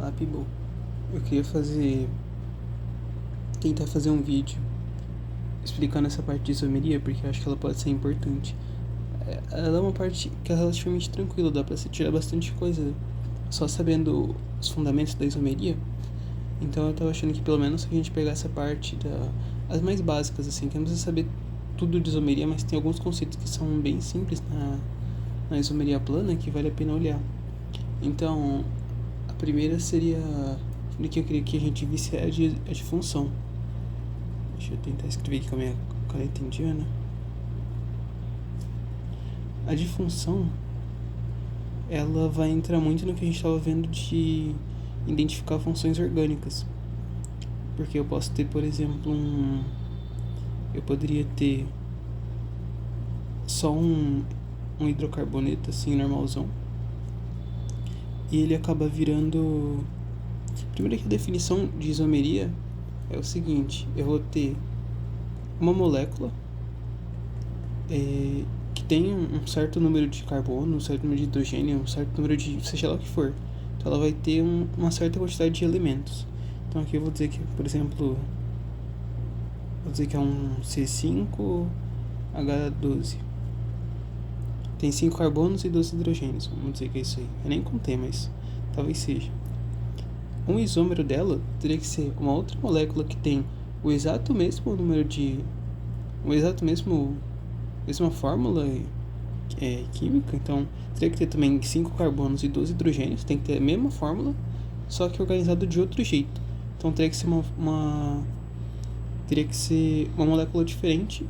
Fala, People. Eu queria tentar fazer um vídeo explicando essa parte de isomeria, porque eu acho que ela pode ser importante. Ela é uma parte que é relativamente tranquila, dá pra se tirar bastante coisa só sabendo os fundamentos da isomeria. Então eu tava achando que pelo menos se a gente pegar essa parte as mais básicas, assim, que não precisa saber tudo de isomeria, mas tem alguns conceitos que são bem simples na isomeria plana que vale a pena olhar. Então, a primeira seria que eu queria que a gente visse a de função. Deixa eu tentar escrever aqui com a minha caneta indiana. A de função, ela vai entrar muito no que a gente estava vendo de identificar funções orgânicas. Porque eu posso ter, por exemplo, eu poderia ter só um hidrocarboneto assim, normalzão. E ele acaba virando... Primeiro que a definição de isomeria é o seguinte: eu vou ter uma molécula que tem um certo número de carbono, um certo número de hidrogênio, um certo número de seja lá o que for. Então ela vai ter uma certa quantidade de elementos. Então aqui eu vou dizer que, por exemplo, vou dizer que é um C5H12. Tem 5 carbonos e 12 hidrogênios. Vamos dizer que é isso aí. Eu nem contei, mas talvez seja. Um isômero dela teria que ser uma outra molécula que tem o exato mesmo número de... mesma fórmula química. Então teria que ter também 5 carbonos e 12 hidrogênios. Tem que ter a mesma fórmula, só que organizado de outro jeito. Então teria que ser uma molécula diferente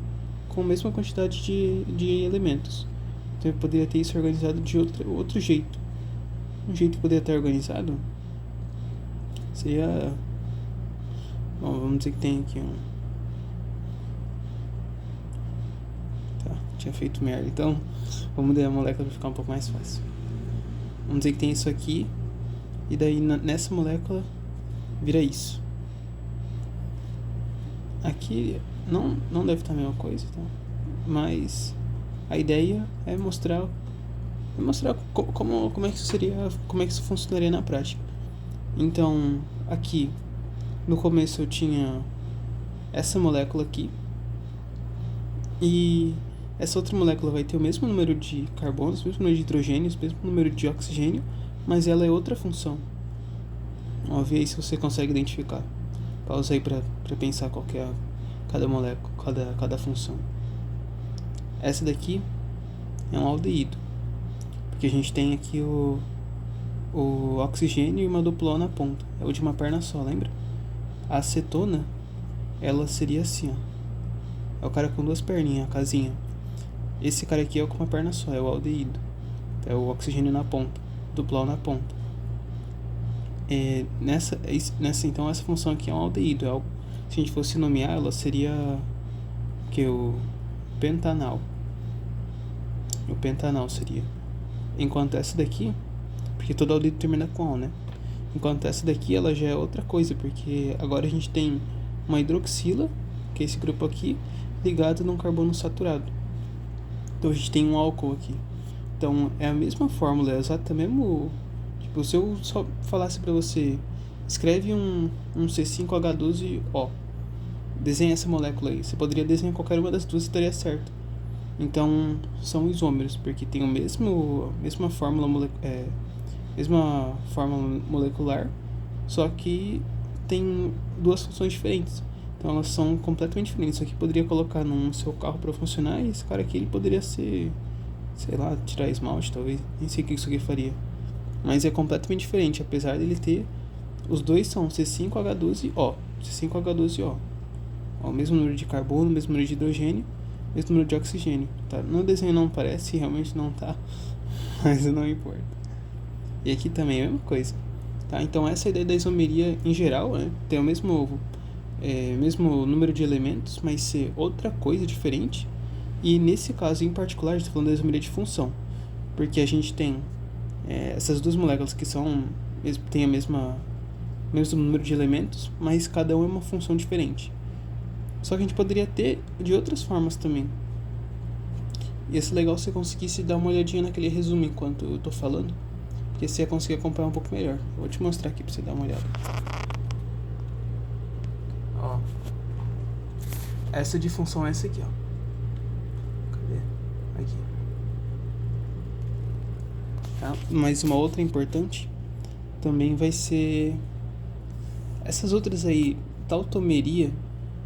com a mesma quantidade de elementos. Então eu poderia ter isso organizado de outro jeito. Um jeito que poderia estar organizado seria... Bom, vamos dizer que tem aqui Tá, tinha feito merda. Então, vamos mudar a molécula para ficar um pouco mais fácil. Vamos dizer que tem isso aqui. E daí nessa molécula vira isso. Aqui não deve estar a mesma coisa, tá? Mas a ideia é mostrar como é que isso seria, como é que isso funcionaria na prática. Então, aqui no começo eu tinha essa molécula aqui, e essa outra molécula vai ter o mesmo número de carbonos, o mesmo número de hidrogênios, o mesmo número de oxigênio, mas ela é outra função. Vamos ver aí se você consegue identificar. Pausa aí para pensar qual que é cada molécula, cada função. Essa daqui é um aldeído, porque a gente tem aqui o oxigênio e uma dupla O na ponta. É o de uma perna só, lembra? A acetona, ela seria assim, ó. É o cara com duas perninhas, a casinha. Esse cara aqui é o com uma perna só, é o aldeído. É o oxigênio na ponta, dupla O na ponta. Então essa função aqui é um aldeído. Se a gente fosse nomear, ela seria o pentanal. O pentanal seria. Enquanto essa daqui, porque todo aldeído termina com O, né? Enquanto essa daqui, ela já é outra coisa, porque agora a gente tem uma hidroxila, que é esse grupo aqui, ligado num carbono saturado. Então a gente tem um álcool aqui. Então é a mesma fórmula, é exatamente o mesmo. Tipo, se eu só falasse pra você, escreve um C5H12O, desenha essa molécula aí. Você poderia desenhar qualquer uma das duas e daria certo. Então são isômeros, porque tem mesma fórmula molecular, só que tem duas funções diferentes. Então elas são completamente diferentes. Isso aqui poderia colocar no seu carro para funcionar, e esse cara aqui ele poderia ser, sei lá, tirar esmalte, talvez. Nem sei o que isso aqui faria. Mas é completamente diferente, apesar dele ter... Os dois são C5H12O. C5H12O. O mesmo número de carbono, mesmo número de hidrogênio, mesmo número de oxigênio. Tá? No desenho não parece, realmente não tá. Mas não importa. E aqui também é a mesma coisa. Tá? Então essa é a ideia da isomeria em geral, né? Tem o mesmo número de elementos, mas ser outra coisa diferente. E nesse caso em particular, a gente está falando da isomeria de função. Porque a gente tem essas duas moléculas que têm mesmo número de elementos, mas cada um é uma função diferente. Só que a gente poderia ter de outras formas também. Ia ser legal se você conseguisse dar uma olhadinha naquele resumo enquanto eu tô falando. porque você ia conseguir acompanhar um pouco melhor. Eu vou te mostrar aqui pra você dar uma olhada. Ó, essa de função é essa aqui, ó. Cadê? Aqui. Tá? Mas uma outra importante também vai ser essas outras aí, tautomeria,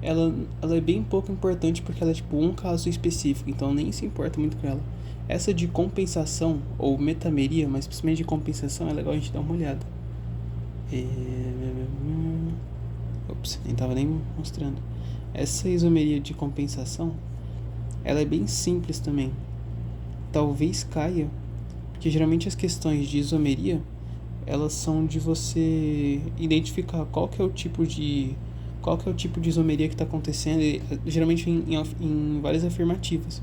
ela é bem pouco importante porque ela é tipo um caso específico, então nem se importa muito com ela. Essa de compensação ou metameria, mas principalmente de compensação, é legal a gente dar uma olhada. Ops, nem tava nem mostrando. Essa isomeria de compensação, ela é bem simples também. Talvez caia, porque geralmente as questões de isomeria, elas são de você identificar qual que é o tipo de isomeria que está acontecendo, e, geralmente em várias afirmativas.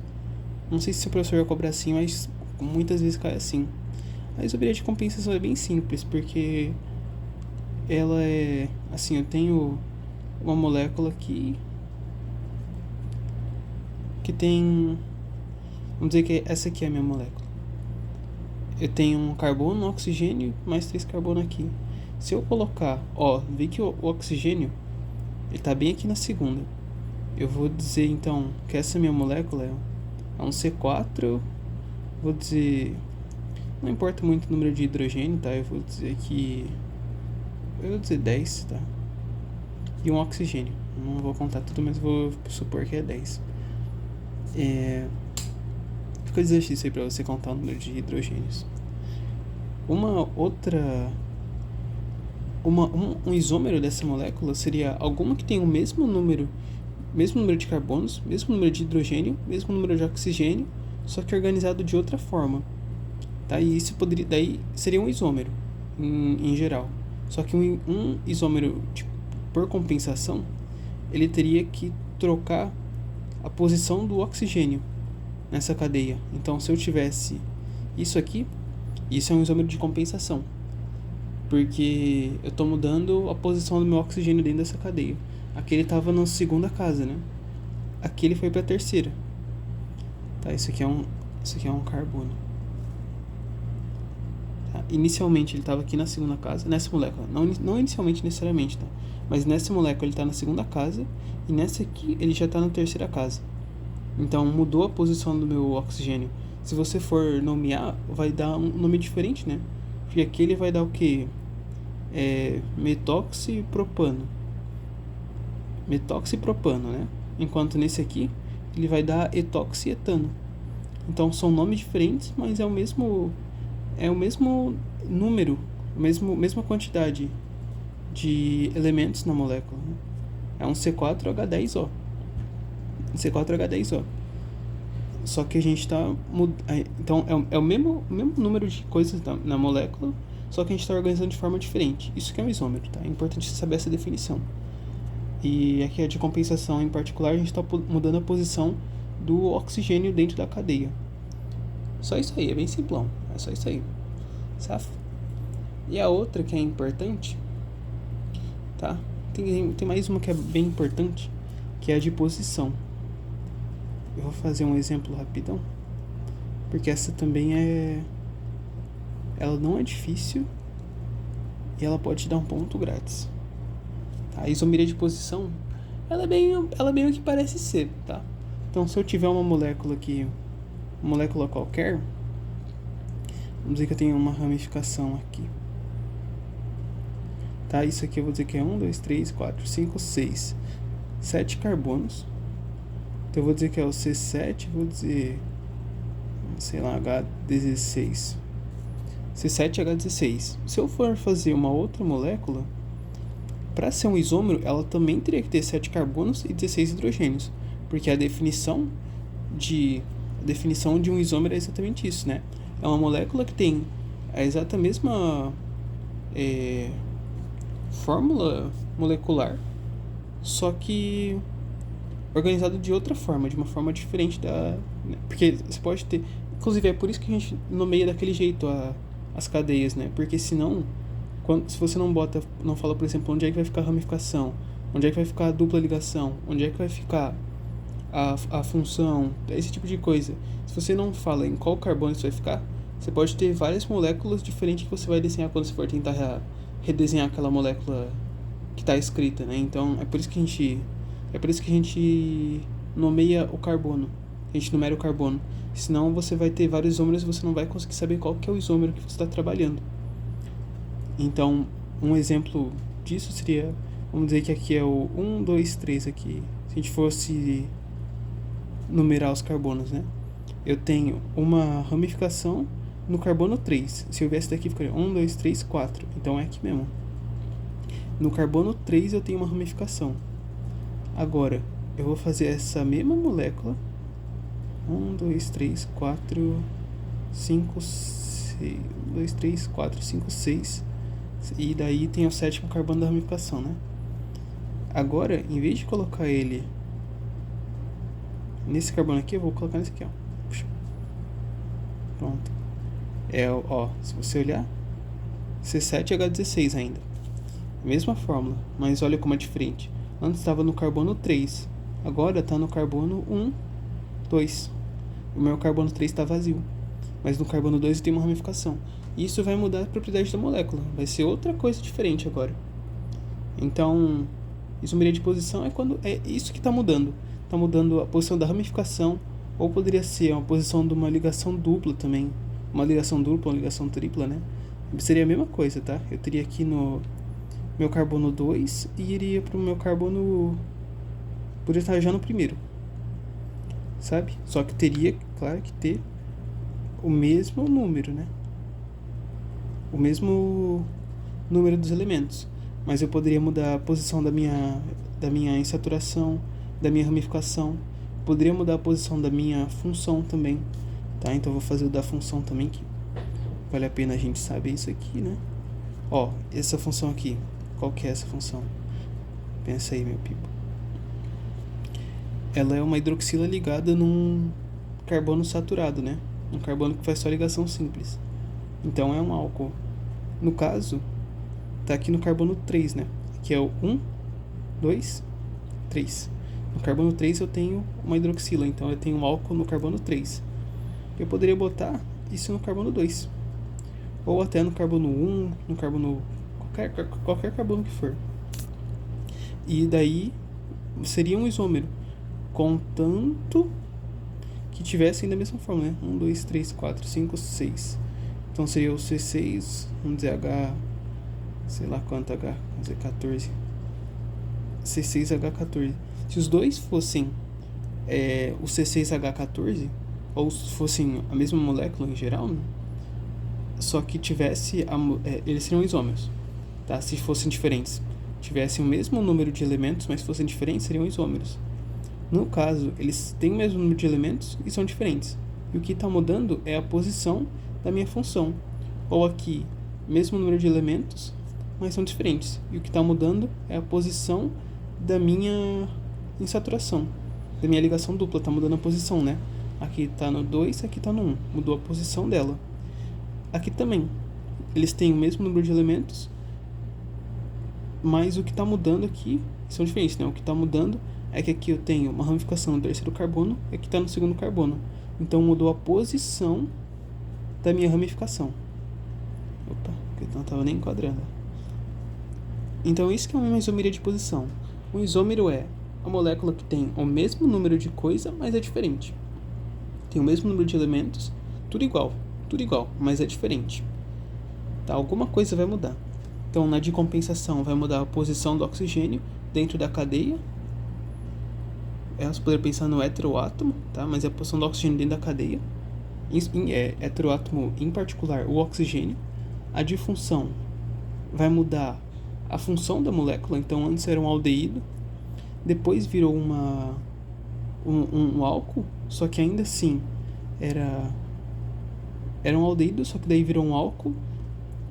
Não sei se o professor vai cobrar assim, mas muitas vezes cai assim. A isomeria de compensação é bem simples, porque ela é assim, eu tenho uma molécula aqui que tem, vamos dizer que essa aqui é a minha molécula. Eu tenho um carbono, um oxigênio, mais 3 carbono aqui. Se eu colocar, ó, vê que o oxigênio, ele tá bem aqui na segunda. Eu vou dizer então que essa minha molécula é um C4. Vou dizer, não importa muito o número de hidrogênio, tá? Eu vou dizer 10, tá? E um oxigênio. Não vou contar tudo, mas vou supor que é 10. Fica o exercício aí pra você contar o número de hidrogênios. Um isômero dessa molécula seria alguma que tem o mesmo número de carbonos, mesmo número de hidrogênio, mesmo número de oxigênio, só que organizado de outra forma. Tá? E isso daí seria um isômero em geral. Só que um isômero, por compensação, ele teria que trocar a posição do oxigênio nessa cadeia. Então, se eu tivesse isso aqui, isso é um isômero de compensação, porque eu estou mudando a posição do meu oxigênio dentro dessa cadeia. Aqui ele estava na segunda casa, né? Aqui ele foi para a terceira. Tá, isso aqui é um carbono. Tá? Inicialmente ele estava aqui na segunda casa, nessa molécula. Não inicialmente necessariamente, tá? Mas nessa molécula ele está na segunda casa, e nessa aqui ele já está na terceira casa. Então mudou a posição do meu oxigênio. Se você for nomear, vai dar um nome diferente, né? Porque aqui ele vai dar o quê? Metoxipropano, né? Enquanto nesse aqui ele vai dar etoxietano. Então são nomes diferentes, mas é o mesmo número, mesma quantidade de elementos na molécula, né? É um C4H10O. Só que a gente está... Então é o mesmo número de coisas na molécula, só que a gente está organizando de forma diferente. Isso que é um isômero, tá? É importante saber essa definição. E aqui a de compensação em particular, a gente está mudando a posição do oxigênio dentro da cadeia. Só isso aí, é bem simplão. É só isso aí. Safo? E a outra que é importante, tá? Tem mais uma que é bem importante, que é a de posição. Eu vou fazer um exemplo rapidão, porque essa também ela não é difícil e ela pode te dar um ponto grátis. Tá? A isomeria de posição, ela é bem o que parece ser, tá? Então, se eu tiver uma molécula aqui, uma molécula qualquer, vamos dizer que eu tenho uma ramificação aqui. Tá? Isso aqui eu vou dizer que é 1, 2, 3, 4, 5, 6, 7 carbonos. Então eu vou dizer que é o C7, vou dizer, sei lá, H16. C7H16. Se eu for fazer uma outra molécula, para ser um isômero, ela também teria que ter 7 carbonos e 16 hidrogênios. Porque a definição de um isômero é exatamente isso, né? É uma molécula que tem a exata mesma fórmula molecular, só que organizado de outra forma, de uma forma diferente da... Porque você pode ter... Inclusive, é por isso que a gente nomeia daquele jeito as cadeias, né? Porque senão, se você não fala, por exemplo, onde é que vai ficar a ramificação, onde é que vai ficar a dupla ligação, onde é que vai ficar a função, esse tipo de coisa. Se você não fala em qual carbono isso vai ficar, Você pode ter várias moléculas diferentes que você vai desenhar quando você for tentar redesenhar aquela molécula que está escrita, né? Então é por isso que a gente nomeia o carbono. A gente numera o carbono. Senão você vai ter vários isômeros e você não vai conseguir saber qual que é o isômero que você está trabalhando. Então, um exemplo disso seria, vamos dizer que aqui é o 1, 2, 3 aqui. Se a gente fosse numerar os carbonos, né? Eu tenho uma ramificação no carbono 3. Se eu viesse daqui, ficaria 1, 2, 3, 4. Então é aqui mesmo. No carbono 3 eu tenho uma ramificação. Agora, eu vou fazer essa mesma molécula. 1, 2, 3, 4, 5, 6. 1, 2, 3, 4, 5, 6. E daí tem o 7º carbono da ramificação, né? Agora, em vez de colocar ele nesse carbono aqui, eu vou colocar nesse aqui, ó. Puxa. Pronto. Ó, se você olhar, C7H16 ainda. Mesma fórmula, mas olha como é diferente. Antes estava no carbono 3, agora está no carbono 1, 2. O meu carbono 3 está vazio, mas no carbono 2 tem uma ramificação. Isso vai mudar a propriedade da molécula, vai ser outra coisa diferente agora. Então, isomeria de posição é quando é isso que está mudando. Está mudando a posição da ramificação, ou poderia ser uma posição de uma ligação dupla também. Uma ligação dupla, uma ligação tripla, né? Seria a mesma coisa, tá? Eu teria aqui no meu carbono 2 e iria para o meu carbono... Poderia estar já no primeiro, sabe? Só que teria, claro, que ter o mesmo número, né? O mesmo número dos elementos. Mas eu poderia mudar a posição da minha insaturação, da minha ramificação. Poderia mudar a posição da minha função também, tá? Então eu vou fazer o da função também, que vale a pena a gente saber isso aqui, né? Ó, essa função aqui, qual que é essa função? Pensa aí, meu pipo. Ela é uma hidroxila ligada num carbono saturado, né? Um carbono que faz só ligação simples. Então é um álcool. No caso, tá aqui no carbono 3, né? Que é o 1, 2, 3. No carbono 3 eu tenho uma hidroxila, então eu tenho um álcool no carbono 3. Eu poderia botar isso no carbono 2. Ou até no carbono 1, no carbono... Qualquer carbono que for. E daí seria um isômero, contanto que tivesse ainda a mesma fórmula, né? 1, 2, 3, 4, 5, 6. Então seria o C6, vamos dizer H, sei lá quanto H, vamos dizer 14. C6H14. Se os dois fossem o C6H14, ou fossem a mesma molécula em geral, né? Só que tivesse, eles seriam isômeros, tá? Se fossem diferentes. Tivessem o mesmo número de elementos, mas fossem diferentes, seriam isômeros. No caso, eles têm o mesmo número de elementos e são diferentes. E o que está mudando é a posição da minha função. Ou aqui, mesmo número de elementos, mas são diferentes. E o que está mudando é a posição da minha insaturação, da minha ligação dupla. Está mudando a posição, né? Aqui está no 2, aqui está no 1. Mudou a posição dela. Aqui também. Eles têm o mesmo número de elementos, mas o que está mudando aqui são diferentes, né? O que está mudando é que aqui eu tenho uma ramificação no terceiro carbono e aqui está no segundo carbono. Então mudou a posição da minha ramificação. Opa, porque não estava nem enquadrando. Então isso que é uma isomeria de posição. Um isômero é a molécula que tem o mesmo número de coisa, mas é diferente. Tem o mesmo número de elementos, tudo igual, mas é diferente. Tá? Alguma coisa vai mudar. Então, na decompensação, vai mudar a posição do oxigênio dentro da cadeia. Você poderia pensar no heteroátomo, tá? Mas é a posição do oxigênio dentro da cadeia. Heteroátomo, em particular, o oxigênio. A difunção vai mudar a função da molécula. Então, antes era um aldeído, depois virou um álcool, só que ainda assim era um aldeído, só que daí virou um álcool,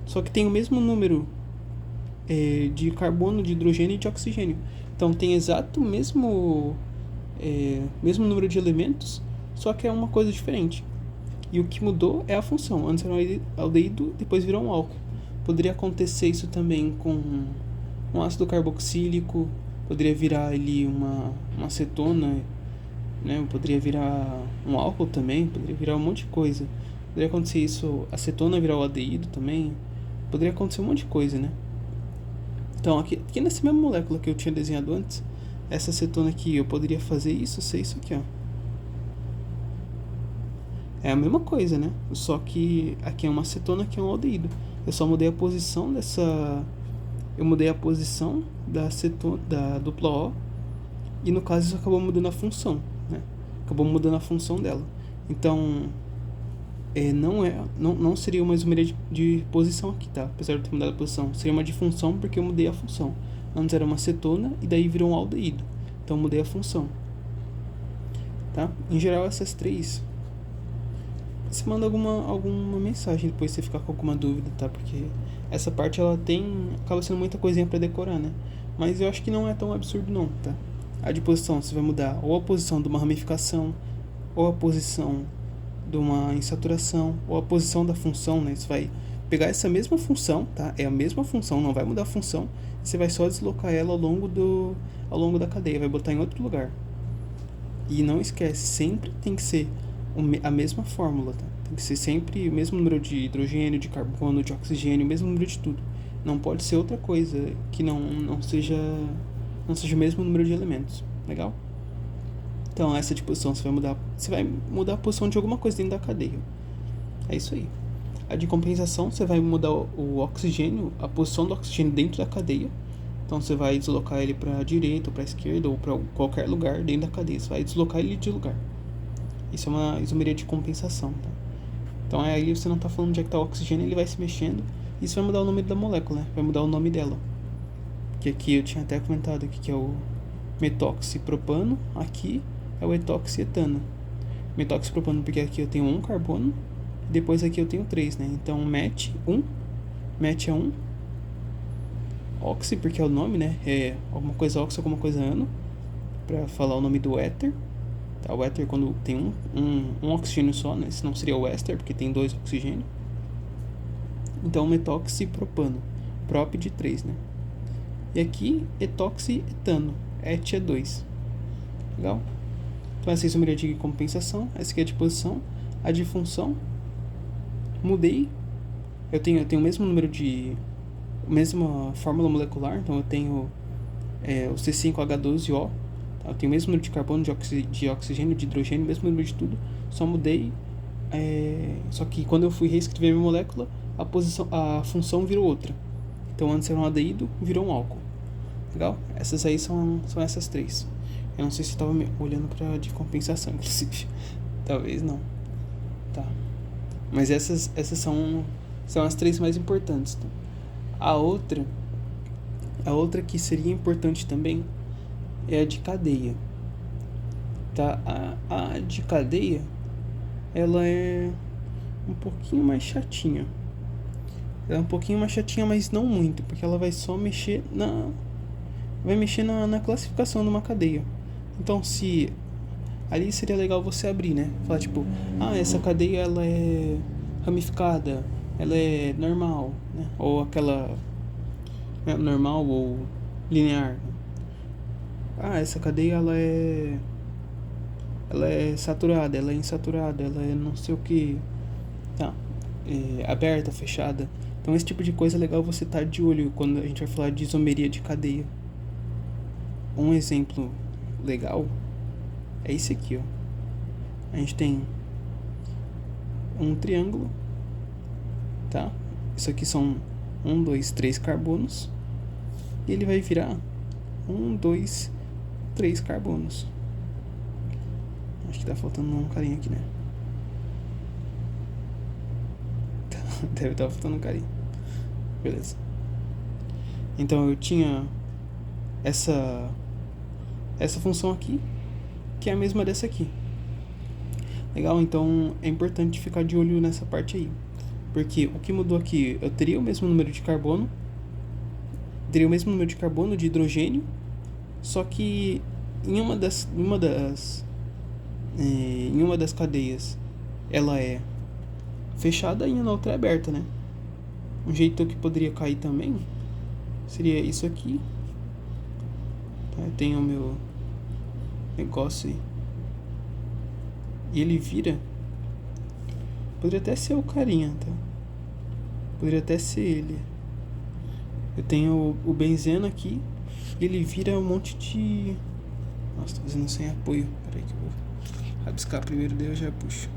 só que tem o mesmo número de carbono, de hidrogênio e de oxigênio. Então tem exato mesmo número de elementos, só que é uma coisa diferente. E o que mudou é a função. Antes era um aldeído, depois virou um álcool. Poderia acontecer isso também com um ácido carboxílico, poderia virar ali uma acetona, né? Poderia virar um álcool também, poderia virar um monte de coisa. Poderia acontecer isso, acetona virar o aldeído também. Poderia acontecer um monte de coisa, né? Então, aqui nessa mesma molécula que eu tinha desenhado antes, essa acetona aqui, eu poderia fazer isso, ser isso aqui, ó. É a mesma coisa, né? Só que aqui é uma acetona, aqui é um aldeído. Eu só mudei a posição dessa... Eu mudei a posição da acetona, da dupla O, e no caso isso acabou mudando a função, né? Acabou mudando a função dela. Então, não seria uma isomeria de posição aqui, tá? Apesar de eu ter mudado a posição. Seria uma de função porque eu mudei a função. Antes era uma acetona e daí virou um aldeído. Então eu mudei a função. Tá? Em geral, essas três... Você manda alguma mensagem depois se você ficar com alguma dúvida, tá? Porque essa parte ela acaba sendo muita coisinha pra decorar, né? Mas eu acho que não é tão absurdo não, tá? A de posição você vai mudar ou a posição de uma ramificação, ou a posição de uma insaturação, ou a posição da função, né? Você vai pegar essa mesma função, tá? É a mesma função, não vai mudar a função. Você vai só deslocar ela ao longo da cadeia, vai botar em outro lugar. E não esquece, sempre tem que ser a mesma fórmula, tá? Tem que ser sempre o mesmo número de hidrogênio, de carbono, de oxigênio, o mesmo número de tudo. Não pode ser outra coisa que não seja o mesmo número de elementos. Legal? Então, essa de posição você vai mudar a posição de alguma coisa dentro da cadeia. É isso aí. A de compensação, você vai mudar o oxigênio, a posição do oxigênio dentro da cadeia. Então, você vai deslocar ele para a direita, ou para a esquerda, ou para qualquer lugar dentro da cadeia. Você vai deslocar ele de lugar. Isso é uma isomeria de compensação, tá? Então aí você não está falando de que está o oxigênio, ele vai se mexendo. Isso vai mudar o nome da molécula, né? Vai mudar o nome dela. Que aqui eu tinha até comentado aqui que é o metoxipropano, aqui é o etoxietano. Metoxipropano porque aqui eu tenho um carbono, depois aqui eu tenho 3, né? Então met é 1, oxi porque é o nome, né? É alguma coisa oxi, alguma coisa ano, para falar o nome do éter. Tá, o éter quando tem um oxigênio só, né? Senão seria o éster, porque tem 2 oxigênios. Então, metoxipropano. Prop de 3, né? E aqui, etoxietano. Et é 2. Legal? Então, essa é a isomeria de compensação. Essa aqui é de posição. A de função. Mudei. Eu tenho o mesmo número de... mesma fórmula molecular. Então, eu tenho o C5H12O. Eu tenho o mesmo número de carbono, de oxigênio, de hidrogênio, o mesmo número de tudo. Só mudei. Só que quando eu fui reescrever a minha molécula, a função virou outra. Então antes era um aldeído, virou um álcool. Legal? Essas aí são essas três. Eu não sei se estava olhando para de compensação, inclusive. Talvez não. Tá. Mas essas são as três mais importantes. Tá? A outra que seria importante também é a de cadeia. Tá? A de cadeia, ela é um pouquinho mais chatinha. Ela é um pouquinho mais chatinha, mas não muito, porque ela vai só mexer na classificação de uma cadeia. Então, se ali seria legal você abrir, né? Falar tipo, essa cadeia ela é ramificada, ela é normal, né? Ou aquela normal ou linear. Essa cadeia ela é saturada, ela é insaturada, ela é não sei o que, tá? Aberta, fechada. Então esse tipo de coisa é legal você estar de olho quando a gente vai falar de isomeria de cadeia. Um exemplo legal é esse aqui, ó. A gente tem um triângulo, tá? Isso aqui são 1, 2, 3 carbonos. E ele vai virar 1, 2, 3 carbonos. Acho que tá faltando um carinha aqui, né? Deve estar faltando um carinha. Beleza. Então eu tinha essa função aqui, que é a mesma dessa aqui. Legal? Então é importante ficar de olho nessa parte aí. Porque o que mudou aqui, eu teria o mesmo número de carbono, de hidrogênio, só que em uma das cadeias ela é fechada e na outra é aberta, né? Um jeito que poderia cair também seria isso aqui. Tá? Eu tenho o meu negócio aí. E ele vira Poderia até ser o carinha, tá? Poderia até ser ele. Eu tenho o benzeno aqui e ele vira um monte de... Nossa, tô fazendo sem apoio. Peraí que eu vou rabiscar primeiro, daí eu já puxo.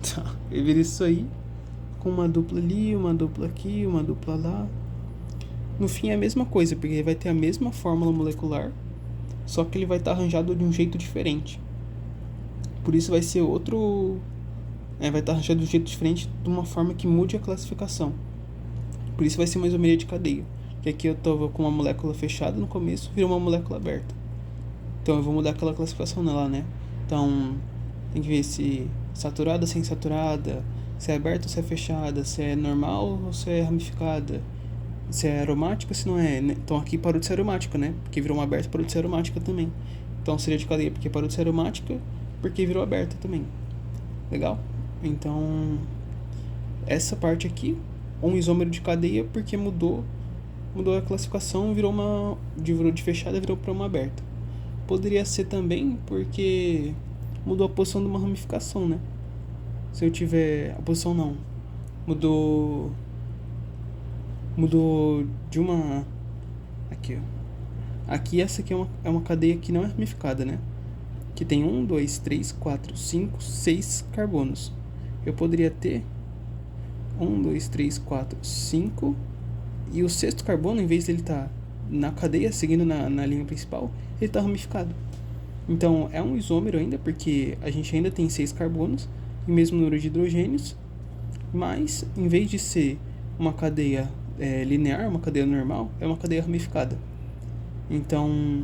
Tá, ele vira isso aí, com uma dupla ali, uma dupla aqui, uma dupla lá. No fim é a mesma coisa, porque ele vai ter a mesma fórmula molecular, só que ele vai estar arranjado de um jeito diferente. Por isso vai ser outro... vai estar arranjado de um jeito diferente, de uma forma que mude a classificação. Por isso vai ser uma isomeria de cadeia. Que aqui eu tô com uma molécula fechada no começo, vira uma molécula aberta. Então eu vou mudar aquela classificação nela, né? Então tem que ver se saturada, sem saturada, se é aberta ou se é fechada, se é normal ou se é ramificada, se é aromática ou se não é, né? Então aqui parou de ser aromática, né? Porque virou uma aberta, parou de ser aromática também. Então seria de cadeia porque parou de ser aromática, porque virou aberta também. Legal? Então essa parte aqui, um isômero de cadeia porque mudou a classificação, virou de fechada, virou para uma aberta. Poderia ser também porque mudou a posição de uma ramificação, né? Se eu tiver... A posição não. Mudou de uma... Aqui, ó. Aqui essa aqui é uma cadeia que não é ramificada, né? Que tem 1, 2, 3, 4, 5, 6 carbonos. Eu poderia ter 1, 2, 3, 4, 5... E o sexto carbono, em vez dele estar na cadeia, seguindo na linha principal, ele está ramificado. Então, é um isômero ainda, porque a gente ainda tem 6 carbonos e o mesmo número de hidrogênios, mas, em vez de ser uma cadeia linear, uma cadeia normal, é uma cadeia ramificada. Então,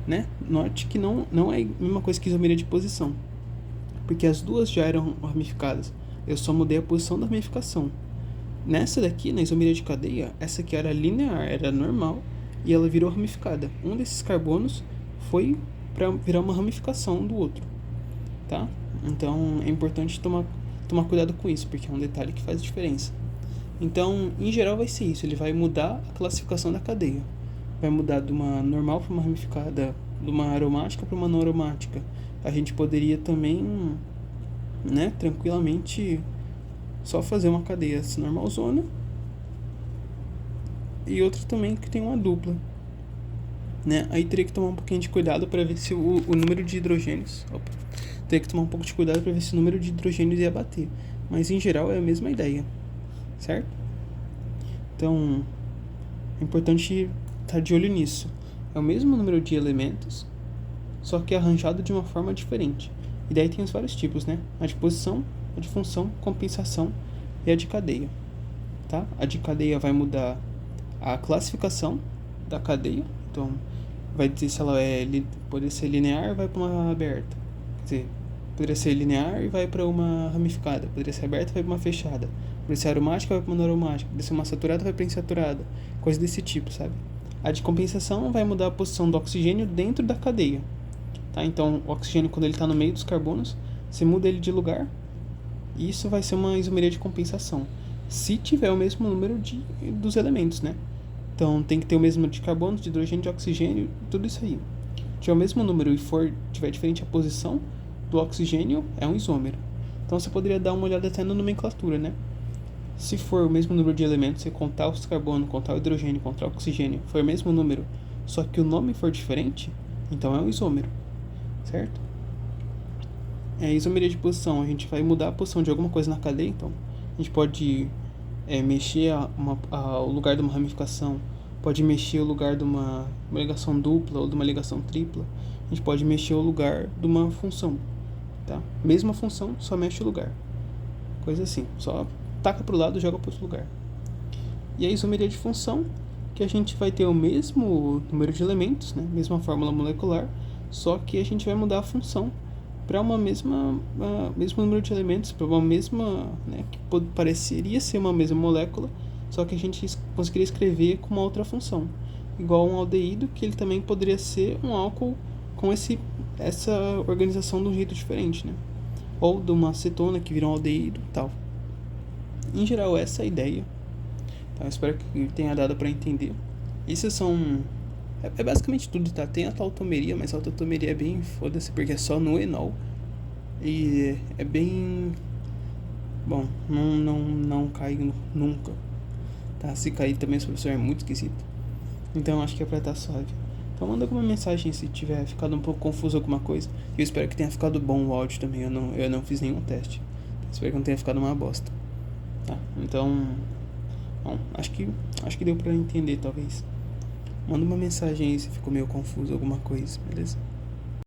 né, note que não é a mesma coisa que isomeria de posição, porque as duas já eram ramificadas. Eu só mudei a posição da ramificação. Nessa daqui, na isomeria de cadeia, essa aqui era linear, era normal, e ela virou ramificada. Um desses carbonos foi para virar uma ramificação do outro, tá? Então, é importante tomar cuidado com isso, porque é um detalhe que faz diferença. Então, em geral vai ser isso, ele vai mudar a classificação da cadeia. Vai mudar de uma normal para uma ramificada, de uma aromática para uma não aromática. A gente poderia também, né, tranquilamente... Só fazer uma cadeia normalzona e outra também que tem uma dupla, né? Aí teria que tomar um pouquinho de cuidado para ver se o número de hidrogênios... Teria que tomar um pouco de cuidado para ver se o número de hidrogênios ia bater. Mas em geral é a mesma ideia, certo? Então é importante estar de olho nisso. É o mesmo número de elementos, só que arranjado de uma forma diferente. E daí tem os vários tipos, né? A de posição, a de função, compensação e a de cadeia, tá? A de cadeia vai mudar a classificação da cadeia, então vai dizer se ela poderia ser linear, vai para uma aberta, quer dizer, poderia ser linear e vai para uma ramificada, poderia ser aberta e vai para uma fechada, poderia ser aromática vai para uma não aromática, poderia ser uma saturada vai para insaturada, coisa desse tipo, sabe? A de compensação vai mudar a posição do oxigênio dentro da cadeia, tá? Então o oxigênio, quando ele está no meio dos carbonos, você muda ele de lugar. Isso vai ser uma isomeria de compensação, se tiver o mesmo número dos elementos, né? Então tem que ter o mesmo número de carbono, de hidrogênio, de oxigênio, tudo isso aí. Se tiver o mesmo número e tiver diferente a posição do oxigênio, é um isômero. Então você poderia dar uma olhada até na nomenclatura, né? Se for o mesmo número de elementos, você contar os carbonos, contar o hidrogênio, contar o oxigênio, for o mesmo número, só que o nome for diferente, então é um isômero, certo? Isomeria de posição, a gente vai mudar a posição de alguma coisa na cadeia, então a gente pode mexer o lugar de uma ramificação, pode mexer o lugar de uma ligação dupla ou de uma ligação tripla, a gente pode mexer o lugar de uma função, tá? Mesma função, só mexe o lugar, coisa assim, só taca para o lado e joga para outro lugar. E a isomeria de função, que a gente vai ter o mesmo número de elementos, né? Mesma fórmula molecular, só que a gente vai mudar a função para uma mesmo número de elementos, para uma mesma, né, que pareceria ser uma mesma molécula, só que a gente conseguiria escrever com uma outra função, igual um aldeído, que ele também poderia ser um álcool com essa organização de um jeito diferente, né? Ou de uma acetona que vira um aldeído e tal. Em geral, essa é a ideia. Então, eu espero que tenha dado para entender. Isso é basicamente tudo, tá? Tem a tautomeria, mas a tautomeria é bem foda-se, porque é só no enol. E é bem... Bom, não cai nunca, tá? Se cair também o professor é muito esquisito. Então acho que é pra estar suave. Então manda alguma mensagem se tiver ficado um pouco confuso alguma coisa. Eu espero que tenha ficado bom o áudio também. Eu não fiz nenhum teste. Espero que não tenha ficado uma bosta. Tá? Então, bom, acho que deu pra entender talvez. Manda uma mensagem aí se ficou meio confuso alguma coisa, beleza?